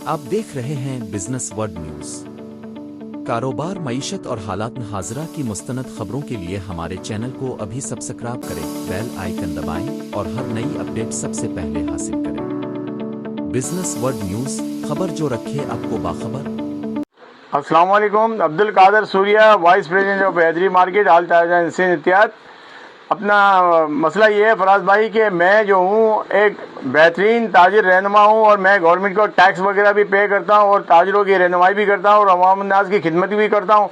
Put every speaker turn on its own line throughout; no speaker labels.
آپ دیکھ رہے ہیں بزنس ورڈ نیوز۔ کاروبار، معیشت اور حالات حاضرہ کی مستند خبروں کے لیے ہمارے چینل کو ابھی سبسکرائب کریں، بیل آئیکن دبائیں اور ہر نئی اپڈیٹ سب سے پہلے حاصل کریں۔ بزنس ورڈ نیوز، خبر جو رکھے آپ کو باخبر۔
السلام علیکم، Abdul Qadir Surya, vice president of Haidari market, all تاجر احتیاط۔ اپنا مسئلہ یہ ہے فراز بھائی کہ میں جو ہوں ایک بہترین تاجر رہنما ہوں، اور میں گورنمنٹ کو ٹیکس وغیرہ بھی پے کرتا ہوں اور تاجروں کی رہنمائی بھی کرتا ہوں اور عوام الناس کی خدمت بھی کرتا ہوں۔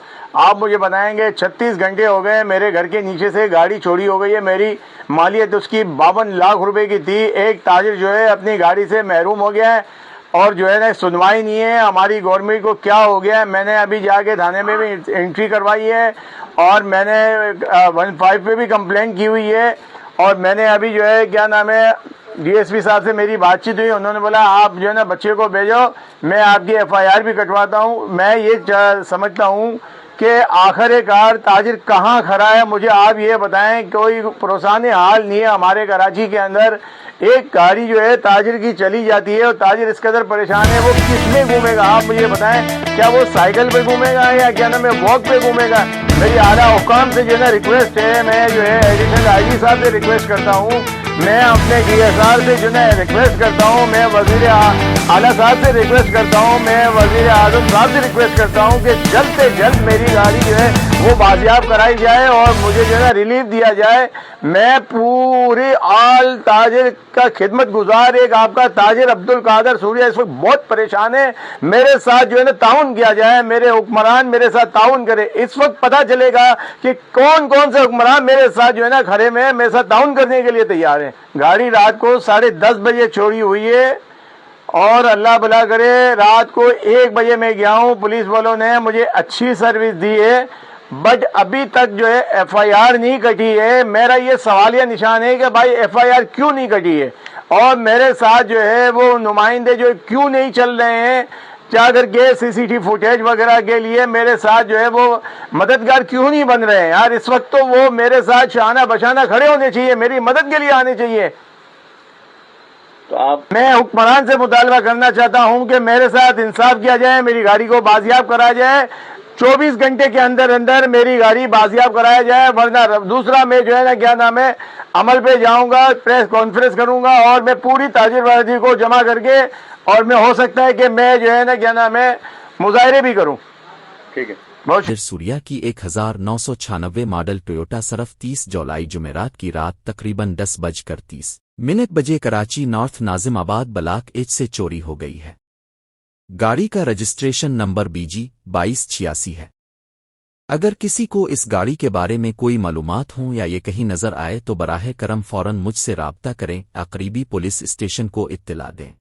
آپ مجھے بتائیں گے 36 گھنٹے ہو گئے میرے گھر کے نیچے سے گاڑی چوری ہو گئی ہے، میری مالیت اس کی 52 لاکھ روپے کی تھی۔ ایک تاجر جو ہے اپنی گاڑی سے محروم ہو گیا ہے اور جو ہے نا سنوائی نہیں ہے۔ ہماری گورنمنٹ کو کیا ہو گیا ہے؟ میں نے ابھی جا کے تھانے میں بھی انٹری کروائی ہے اور میں نے 15 پہ بھی کمپلین کی ہوئی ہے، اور میں نے ابھی جو ہے کیا نام ہے ڈی ایس پی صاحب سے میری بات چیت ہوئی، انہوں نے بولا آپ جو ہے نا بچے کو بھیجو، میں آپ کی ایف آئی آر بھی کٹواتا ہوں۔ میں یہ سمجھتا ہوں کہ آخر کار تاجر کہاں کھڑا ہے، مجھے آپ یہ بتائیں۔ کوئی پروسان حال نہیں ہے ہمارے کراچی کے اندر۔ ایک گاڑی جو ہے تاجر کی چلی جاتی ہے اور تاجر اس قدر پریشان ہے، وہ کس میں گھومے گا؟ آپ مجھے بتائیں، کیا وہ سائیکل پہ گھومے گا یا کیا نام ہے واک پہ گھومے گا؟ میری اعلیٰ حکام سے جو ہے نا ریکویسٹ ہے، میں جو ہے ایڈیشنل آئی جی صاحب سے ریکویسٹ کرتا ہوں، میں اپنے ڈی ایس آر سے جو ہے ریکویسٹ کرتا ہوں، میں وزیر اعلیٰ صاحب سے ریکویسٹ کرتا ہوں، میں وزیر اعظم صاحب سے ریکویسٹ کرتا ہوں کہ جلد سے جلد میری گاڑی جو ہے وہ بازیاب کرائی جائے اور مجھے جو ہے نا ریلیف دیا جائے۔ میں پوری آل تاجر کا خدمت گزار ایک آپ کا تاجر عبد القادر سوریا اس وقت بہت پریشان ہے۔ میرے ساتھ جو ہے نا تعاون کیا جائے، میرے حکمران میرے ساتھ تعاون کرے۔ اس وقت پتہ چلے گا کہ کون کون سے حکمران میرے ساتھ جو ہے نا کھڑے میں میرے ساتھ تعاون کرنے کے لیے تیار ہیں۔ گاڑی رات کو 10:30 بجے چوری ہوئی ہے اور اللہ بھلا کرے رات کو 1 بجے میں گیا ہوں، پولیس والوں نے مجھے اچھی سروس دی ہے، بٹ ابھی تک جو ہے ایف آئی آر نہیں کٹی ہے۔ میرا یہ سوالیہ نشان ہے کہ بھائی ایف آئی آر کیوں نہیں کٹی ہے، اور میرے ساتھ جو ہے وہ نمائندے جو کیوں نہیں چل رہے ہیں جا کر کے سی سی ٹی فوٹیج وغیرہ کے لیے میرے ساتھ جو ہے وہ مددگار کیوں نہیں بن رہے ہیں یار؟ اس وقت تو وہ میرے ساتھ شانہ بشانہ کھڑے ہونے چاہیے، میری مدد کے لیے آنے چاہیے۔ تو میں حکمران سے مطالبہ کرنا چاہتا ہوں کہ میرے ساتھ انصاف کیا جائے، میری گاڑی کو بازیاب کرا جائے، 24 گھنٹے کے اندر اندر میری گاڑی بازیاب کرایا جائے، ورنہ دوسرا میں جو ہے نا کیا نام ہے عمل پہ جاؤں گا، پریس کانفرنس کروں گا اور میں پوری تاجر برادری کو جمع کر کے، اور میں ہو سکتا ہے کہ میں جو ہے نا کیا نام ہے مظاہرے بھی کروں۔ ٹھیک ہے، بہت
سوریا کی 1996 ماڈل ٹویوٹا صرف 30 جولائی جمعرات کی رات تقریباً 10:30 بجے کراچی نارتھ ناظم آباد بلاک ایچ سے چوری ہو گئی ہے۔ گاڑی کا رجسٹریشن نمبر BG 2286 ہے۔ اگر کسی کو اس گاڑی کے بارے میں کوئی معلومات ہوں یا یہ کہیں نظر آئے تو براہ کرم فوراً مجھ سے رابطہ کریں، قریبی پولیس اسٹیشن کو اطلاع دیں۔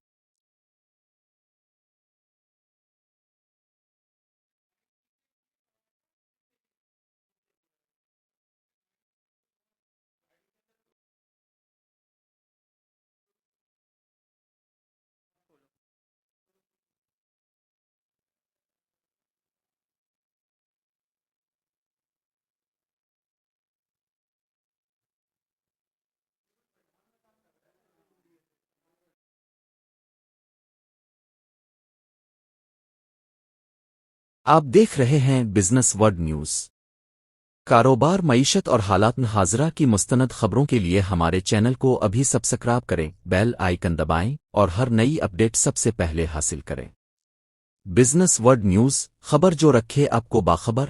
آپ دیکھ رہے ہیں بزنس ورڈ نیوز۔ کاروبار، معیشت اور حالات حاضرہ کی مستند خبروں کے لیے ہمارے چینل کو ابھی سبسکرائب کریں، بیل آئیکن دبائیں اور ہر نئی اپڈیٹ سب سے پہلے حاصل کریں۔ بزنس ورڈ نیوز، خبر جو رکھے آپ کو باخبر۔